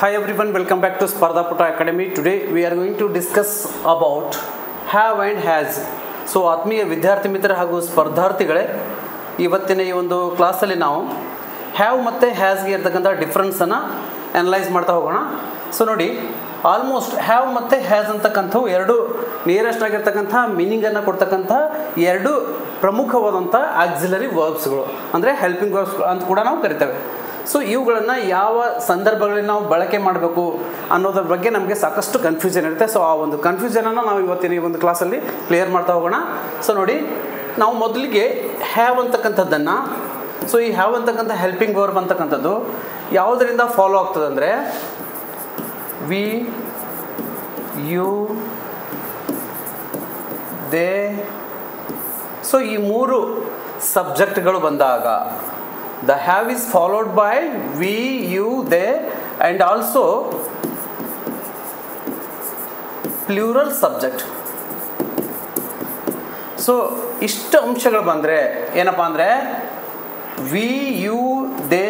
Hi everyone, welcome back to Spardhaputa Academy. Today we are going to discuss about have and has. So ಆತ್ಮೀಯ ವಿದ್ಯಾರ್ಥಿ ಮಿತ್ರ ಹಾಗೂ ಸ್ಪರ್ಧಾರ್ಥಿಗಳೇ, ಇವತ್ತಿನ ಈ ಒಂದು ಕ್ಲಾಸಲ್ಲಿ ನಾವು ಹ್ಯಾವ್ ಮತ್ತು ಹ್ಯಾಸ್ಗೆ ಇರ್ತಕ್ಕಂಥ ಡಿಫ್ರೆನ್ಸನ್ನು ಅನಲೈಸ್ ಮಾಡ್ತಾ ಹೋಗೋಣ. ಸೊ ನೋಡಿ, ಆಲ್ಮೋಸ್ಟ್ ಹ್ಯಾವ್ ಮತ್ತು ಹ್ಯಾಸ್ ಅಂತಕ್ಕಂಥವು ಎರಡು ನಿಯರೆಸ್ಟ್ ಆಗಿರ್ತಕ್ಕಂಥ ಮೀನಿಂಗನ್ನು ಕೊಡ್ತಕ್ಕಂಥ ಎರಡು ಪ್ರಮುಖವಾದಂಥ ಆಕ್ಸಿಲರಿ ವರ್ಬ್ಸ್ಗಳು, ಅಂದರೆ ಹೆಲ್ಪಿಂಗ್ ವರ್ಬ್ಸ್ ಅಂತ ಕೂಡ ನಾವು ಕರಿತೇವೆ. ಸೊ ಇವುಗಳನ್ನು ಯಾವ ಸಂದರ್ಭಗಳಲ್ಲಿ ನಾವು ಬಳಕೆ ಮಾಡಬೇಕು ಅನ್ನೋದ್ರ ಬಗ್ಗೆ ನಮಗೆ ಸಾಕಷ್ಟು ಕನ್ಫ್ಯೂಷನ್ ಇರುತ್ತೆ. ಸೊ ಆ ಒಂದು ಕನ್ಫ್ಯೂಷನನ್ನು ನಾವು ಇವತ್ತಿನ ಈ ಒಂದು ಕ್ಲಾಸಲ್ಲಿ ಕ್ಲಿಯರ್ ಮಾಡ್ತಾ ಹೋಗೋಣ. ಸೊ ನೋಡಿ, ನಾವು ಮೊದಲಿಗೆ ಹ್ಯಾವ್ ಅಂತಕ್ಕಂಥದ್ದನ್ನು, ಸೊ ಈ ಹ್ಯಾವ್ ಅಂತಕ್ಕಂಥ ಹೆಲ್ಪಿಂಗ್ ವರ್ಬ್ ಅಂತಕ್ಕಂಥದ್ದು ಯಾವುದರಿಂದ ಫಾಲೋ ಆಗ್ತದೆ ಅಂದರೆ ವಿ, ಯು, ದೇ. ಸೊ ಈ ಮೂರು ಸಬ್ಜೆಕ್ಟ್ಗಳು ಬಂದಾಗ the have is followed by we, you, they and also plural subject. So ಇಷ್ಟು ಅಂಶಗಳು ಬಂದರೆ ಏನಪ್ಪ ಅಂದರೆ ವಿ, ಯು, ದೇ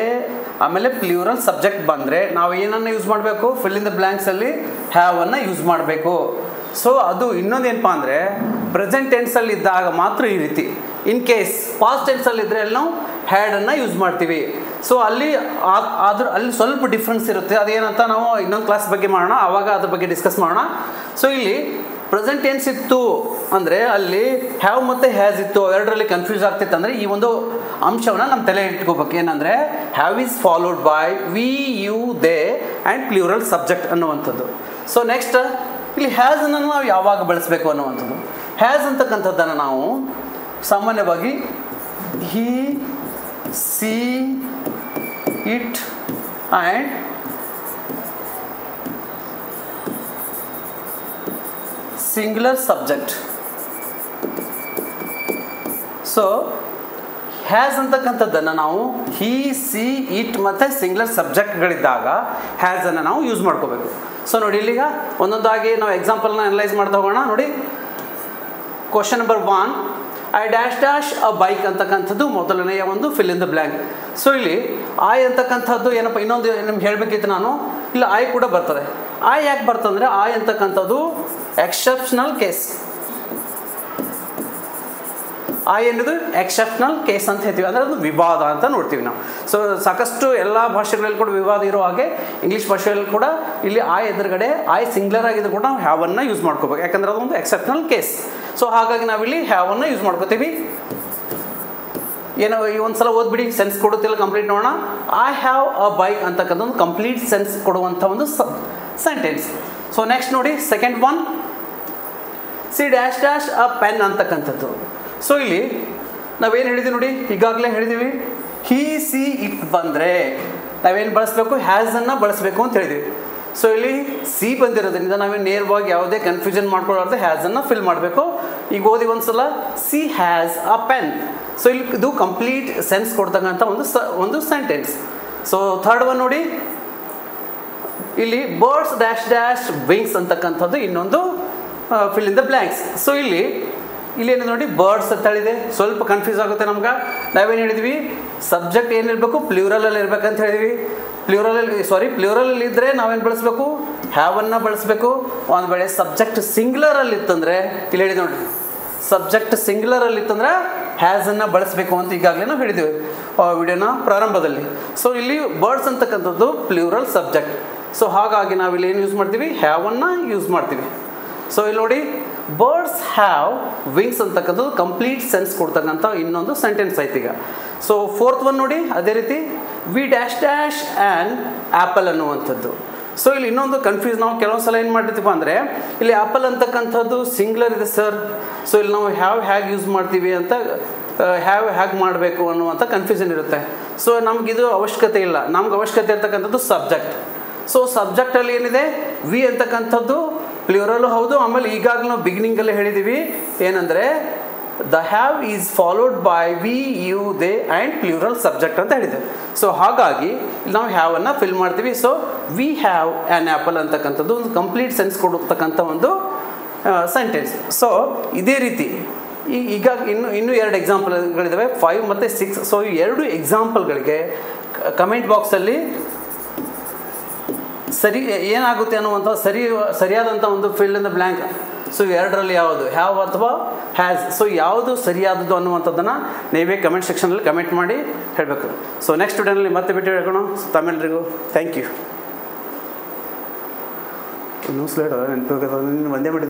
ಆಮೇಲೆ ಪ್ಲ್ಯೂರಲ್ ಸಬ್ಜೆಕ್ಟ್ ಬಂದರೆ ನಾವು ಏನನ್ನು ಯೂಸ್ ಮಾಡಬೇಕು? ಫಿಲ್ ಇನ್ ದ ಬ್ಲ್ಯಾಂಕ್ಸಲ್ಲಿ ಹ್ಯಾವನ್ನು ಯೂಸ್ ಮಾಡಬೇಕು. ಸೊ ಅದು ಇನ್ನೊಂದೇನಪ್ಪ ಅಂದರೆ ಪ್ರೆಸೆಂಟ್ ಟೆನ್ಸಲ್ಲಿ ಇದ್ದಾಗ ಮಾತ್ರ ಈ ರೀತಿ. ಇನ್ ಕೇಸ್ ಪಾಸ್ಟ್ ಟೆನ್ಸಲ್ಲಿ ಇದ್ದರೆ ಅಲ್ಲಿ ನಾವು ಹ್ಯಾಡನ್ನು ಯೂಸ್ ಮಾಡ್ತೀವಿ. ಸೊ ಅಲ್ಲಿ ಸ್ವಲ್ಪ ಡಿಫ್ರೆನ್ಸ್ ಇರುತ್ತೆ. ಅದೇನಂತ ನಾವು ಇನ್ನೊಂದು ಕ್ಲಾಸ್ ಬಗ್ಗೆ ಮಾಡೋಣ, ಆವಾಗ ಅದ್ರ ಬಗ್ಗೆ ಡಿಸ್ಕಸ್ ಮಾಡೋಣ. ಸೊ ಇಲ್ಲಿ ಪ್ರೆಸೆಂಟ್ ಟೆನ್ಸ್ ಇತ್ತು ಅಂದರೆ ಅಲ್ಲಿ ಹ್ಯಾವ್ ಮತ್ತು ಹ್ಯಾಸ್ ಇತ್ತು, ಎರಡರಲ್ಲಿ ಕನ್ಫ್ಯೂಸ್ ಆಗ್ತಿತ್ತು. ಅಂದರೆ ಈ ಒಂದು ಅಂಶವನ್ನು ನಮ್ಮ ತಲೆ ಇಟ್ಕೋಬೇಕು. ಏನಂದರೆ have is followed by we, you, they and plural subject ಅನ್ನುವಂಥದ್ದು. ಸೊ ನೆಕ್ಸ್ಟ್ ಇಲ್ಲಿ ಹ್ಯಾಸನ್ನು ನಾವು ಯಾವಾಗ ಬಳಸಬೇಕು ಅನ್ನುವಂಥದ್ದು. ಹ್ಯಾಸ್ ಅಂತಕ್ಕಂಥದ್ದನ್ನು ನಾವು ಸಾಮಾನ್ಯವಾಗಿ he, she, it and singular subject. So has ಅಂತಕ್ಕಂಥದ್ದನ್ನು ನಾವು ಹಿ, ಸಿ, ಇಟ್ ಮತ್ತು ಸಿಂಗ್ಯುಲರ್ ಸಬ್ಜೆಕ್ಟ್ಗಳಿದ್ದಾಗ ಹ್ಯಾಸನ್ನು ನಾವು ಯೂಸ್ ಮಾಡ್ಕೋಬೇಕು. ಸೊ ನೋಡಿ, ಇಲ್ಲಿಗ ಒಂದೊಂದಾಗಿ ನಾವು ಎಕ್ಸಾಂಪಲ್ನ ಅನಲೈಸ್ ಮಾಡ್ತಾ ಹೋಗೋಣ. ನೋಡಿ, question number 1, I dash a bike ಅಂತಕ್ಕಂಥದ್ದು ಮೊದಲನೆಯ ಒಂದು fill in the blank. So ಇಲ್ಲಿ ಐ ಅಂತಕ್ಕಂಥದ್ದು ಏನಪ್ಪ, ಇನ್ನೊಂದು ನಿಮ್ಗೆ ಹೇಳಬೇಕಿತ್ತು ನಾನು, ಇಲ್ಲಿ ಐ ಕೂಡ ಬರ್ತದೆ. ಐ ಯಾಕೆ ಬರ್ತಂದರೆ ಐ ಅಂತಕ್ಕಂಥದ್ದು ಎಕ್ಸೆಪ್ಷನಲ್ ಕೇಸ್. ಐ ಎನ್ನುವುದು ಎಕ್ಸೆಪ್ಷನಲ್ ಕೇಸ್ ಅಂತ ಹೇಳ್ತೀವಿ, ಅಂದರೆ ಅದು ವಿವಾದ ಅಂತ ನೋಡ್ತೀವಿ ನಾವು. ಸೊ ಸಾಕಷ್ಟು ಎಲ್ಲ ಭಾಷೆಗಳಲ್ಲಿ ಕೂಡ ವಿವಾದ ಇರೋ ಹಾಗೆ ಇಂಗ್ಲೀಷ್ ಭಾಷೆಯಲ್ಲಿ ಕೂಡ ಇಲ್ಲಿ ಐ ಎದುರುಗಡೆ ಐ ಸಿಂಗ್ಯುಲರ್ ಆಗಿದ್ದು ಕೂಡ ನಾವು ಹ್ಯಾವನ್ನು ಯೂಸ್ ಮಾಡ್ಕೋಬೇಕು, ಯಾಕಂದರೆ ಅದೊಂದು ಎಕ್ಸೆಪ್ಷನಲ್ ಕೇಸ್. ಸೊ ಹಾಗಾಗಿ ನಾವಿಲ್ಲಿ ಹ್ಯಾವನ್ನು ಯೂಸ್ ಮಾಡ್ಕೋತೀವಿ. ಏನೋ ಈ ಒಂದು ಸಲ ಓದ್ಬಿಡಿ, ಸೆನ್ಸ್ ಕೊಡುತ್ತಿಲ್ಲ, ಕಂಪ್ಲೀಟ್ ನೋಡೋಣ. ಐ ಹ್ಯಾವ್ ಅ ಬೈಕ್ ಅಂತಕ್ಕಂಥ ಒಂದು ಕಂಪ್ಲೀಟ್ ಸೆನ್ಸ್ ಕೊಡುವಂಥ ಒಂದು ಸೆಂಟೆನ್ಸ್. ಸೊ ನೆಕ್ಸ್ಟ್ ನೋಡಿ, second one, C dash a pen ಅಂತಕ್ಕಂಥದ್ದು. ಸೊ ಇಲ್ಲಿ ನಾವೇನು ಹೇಳಿದ್ವಿ ನೋಡಿ, ಈಗಾಗಲೇ ಹೇಳಿದ್ದೀವಿ, ಹಿ, ಸಿ, ಇಟ್ ಬಂದರೆ ನಾವೇನು ಬಳಸಬೇಕು? ಹ್ಯಾಸನ್ನು ಬಳಸಬೇಕು ಅಂತ ಹೇಳಿದ್ವಿ. ಸೊ ಇಲ್ಲಿ ಸಿ ಬಂದಿರೋದ್ರಿಂದ ನಾವೇನು ನೇರವಾಗಿ ಯಾವುದೇ ಕನ್ಫ್ಯೂಷನ್ ಮಾಡ್ಕೊಳ್ಳಾರ್ದೆ ಹ್ಯಾಸನ್ನು ಫಿಲ್ ಮಾಡಬೇಕು. ಈಗ ಓದಿ ಒಂದ್ಸಲ, C has a pen. So ಇಲ್ಲಿ ಇದು ಕಂಪ್ಲೀಟ್ ಸೆನ್ಸ್ ಕೊಡ್ತಕ್ಕಂಥ ಒಂದು ಸೆಂಟೆನ್ಸ್. ಸೊ ಥರ್ಡ್ ಒನ್ ನೋಡಿ, ಇಲ್ಲಿ ಬರ್ಡ್ಸ್ ಡ್ಯಾಶ್ ವಿಂಗ್ಸ್ ಅಂತಕ್ಕಂಥದ್ದು ಇನ್ನೊಂದು fill in the blanks. So ಇಲ್ಲೇನು ನೋಡಿ, ಬರ್ಡ್ಸ್ ಅಂತ ಹೇಳಿದೆ, ಸ್ವಲ್ಪ ಕನ್ಫ್ಯೂಸ್ ಆಗುತ್ತೆ ನಮ್ಗೆ. ನಾವೇನು ಹೇಳಿದ್ವಿ? ಸಬ್ಜೆಕ್ಟ್ ಏನಿರಬೇಕು? ಪ್ಲ್ಯೂರಲಲ್ಲಿ ಇರಬೇಕಂತ ಹೇಳಿದ್ವಿ. ಪ್ಲ್ಯೂರಲಲ್ಲಿ ಇದ್ದರೆ ನಾವೇನು ಬಳಸಬೇಕು? ಹ್ಯಾವನ್ನು ಬಳಸಬೇಕು. ಒಂದು ವೇಳೆ ಸಬ್ಜೆಕ್ಟ್ ಸಿಂಗ್ಯುಲರಲ್ಲಿ ಇತ್ತಂದರೆ, ಇಲ್ಲಿ ಹೇಳಿದ್ವಿ ನೋಡಿ, ಸಬ್ಜೆಕ್ಟ್ ಸಿಂಗ್ಯುಲರಲ್ಲಿ ಇತ್ತಂದರೆ ಹ್ಯಾಸನ್ನು ಬಳಸಬೇಕು ಅಂತ ಈಗಾಗಲೇ ನಾವು ಹೇಳಿದ್ದೀವಿ ವಿಡಿಯೋನ ಪ್ರಾರಂಭದಲ್ಲಿ. ಸೊ ಇಲ್ಲಿ ಬರ್ಡ್ಸ್ ಅಂತಕ್ಕಂಥದ್ದು ಪ್ಲ್ಯೂರಲ್ ಸಬ್ಜೆಕ್ಟ್. ಸೊ ಹಾಗಾಗಿ ನಾವಿಲ್ಲಿ ಏನು ಯೂಸ್ ಮಾಡ್ತೀವಿ? ಹ್ಯಾವನ್ನು ಯೂಸ್ ಮಾಡ್ತೀವಿ. ಸೊ ಇಲ್ಲಿ ನೋಡಿ, ಬರ್ಡ್ಸ್ ಹ್ಯಾವ್ ವಿಂಗ್ಸ್ ಅಂತಕ್ಕಂಥದ್ದು ಕಂಪ್ಲೀಟ್ ಸೆನ್ಸ್ ಕೊಡ್ತಕ್ಕಂಥ ಇನ್ನೊಂದು ಸೆಂಟೆನ್ಸ್ ಆಯ್ತು ಈಗ. ಸೊ ಫೋರ್ತ್ ಒನ್ ನೋಡಿ, ಅದೇ ರೀತಿ ವಿ ಡ್ಯಾಶ್ ಆ್ಯಂಡ್ ಆ್ಯಪಲ್ ಅನ್ನುವಂಥದ್ದು. ಸೊ ಇಲ್ಲಿ ಇನ್ನೊಂದು ಕನ್ಫ್ಯೂಸ್, ನಾವು ಕೆಲವೊಂದು ಸಲ ಏನು ಮಾಡ್ತೀವಪ್ಪ ಅಂದರೆ, ಇಲ್ಲಿ ಆ್ಯಪಲ್ ಅಂತಕ್ಕಂಥದ್ದು ಸಿಂಗ್ಯುಲರ್ ಇದೆ ಸರ್. ಸೊ ಇಲ್ಲಿ ನಾವು ಹೇಗೆ ಯೂಸ್ ಮಾಡ್ತೀವಿ ಅಂತ, ಹೇಗೆ ಮಾಡಬೇಕು ಅನ್ನುವಂಥ ಕನ್ಫ್ಯೂಷನ್ ಇರುತ್ತೆ. ಸೊ ನಮಗಿದು ಅವಶ್ಯಕತೆ ಇಲ್ಲ. ನಮ್ಗೆ ಅವಶ್ಯಕತೆ ಇರ್ತಕ್ಕಂಥದ್ದು ಸಬ್ಜೆಕ್ಟ್. ಸೊ ಸಬ್ಜೆಕ್ಟಲ್ಲಿ ಏನಿದೆ? ವಿ ಅಂತಕ್ಕಂಥದ್ದು ಪ್ಲ್ಯೂರಲ್ಲು ಹೌದು. ಆಮೇಲೆ ಈಗಾಗಲೇ ನಾವು ಬಿಗಿನಿಂಗಲ್ಲೇ ಹೇಳಿದ್ದೀವಿ ಏನಂದರೆ the have is followed by we, you, they and plural subject ಅಂತ ಹೇಳಿದೆ. ಸೊ ಹಾಗಾಗಿ ನಾವು ಹ್ಯಾವನ್ನು ಫಿಲ್ ಮಾಡ್ತೀವಿ. So we have an apple ಅಂತಕ್ಕಂಥದ್ದು ಒಂದು ಕಂಪ್ಲೀಟ್ ಸೆನ್ಸ್ ಕೊಡತಕ್ಕಂಥ ಒಂದು ಸೆಂಟೆನ್ಸ್. ಸೊ ಇದೇ ರೀತಿ ಈಗ ಇನ್ನೂ ಎರಡು ಎಕ್ಸಾಂಪಲ್ಗಳಿದ್ದಾವೆ, 5 ಮತ್ತು 6. ಸೊ ಈ ಎರಡು ಎಕ್ಸಾಂಪಲ್ಗಳಿಗೆ ಕಮೆಂಟ್ ಬಾಕ್ಸಲ್ಲಿ ಸರಿ ಏನಾಗುತ್ತೆ ಅನ್ನುವಂಥ ಸರಿಯಾದಂಥ ಒಂದು fill in the blank. So ಎರಡರಲ್ಲಿ ಯಾವುದು ಹ್ಯಾವ್ ಅಥವಾ ಹ್ಯಾಸ್, ಸೊ ಯಾವುದು ಸರಿಯಾದದ್ದು ಅನ್ನುವಂಥದ್ದನ್ನು ನೀವೇ ಕಮೆಂಟ್ ಸೆಕ್ಷನಲ್ಲಿ ಕಮೆಂಟ್ ಮಾಡಿ ಹೇಳಬೇಕು. ಸೊ ನೆಕ್ಸ್ಟ್ ವಿಡಿಯೋನಲ್ಲಿ ಮತ್ತೆ ಭೇಟಿ ಹೇಳ್ಕೊಣ. ತಮ್ಮೆಲ್ಲರಿಗೂ ಥ್ಯಾಂಕ್ ಯು. ಇನ್ನೂ ಸ್ಲೈಡ್ ನೆನಪು ಒಂದೇ ಮಾಡಿ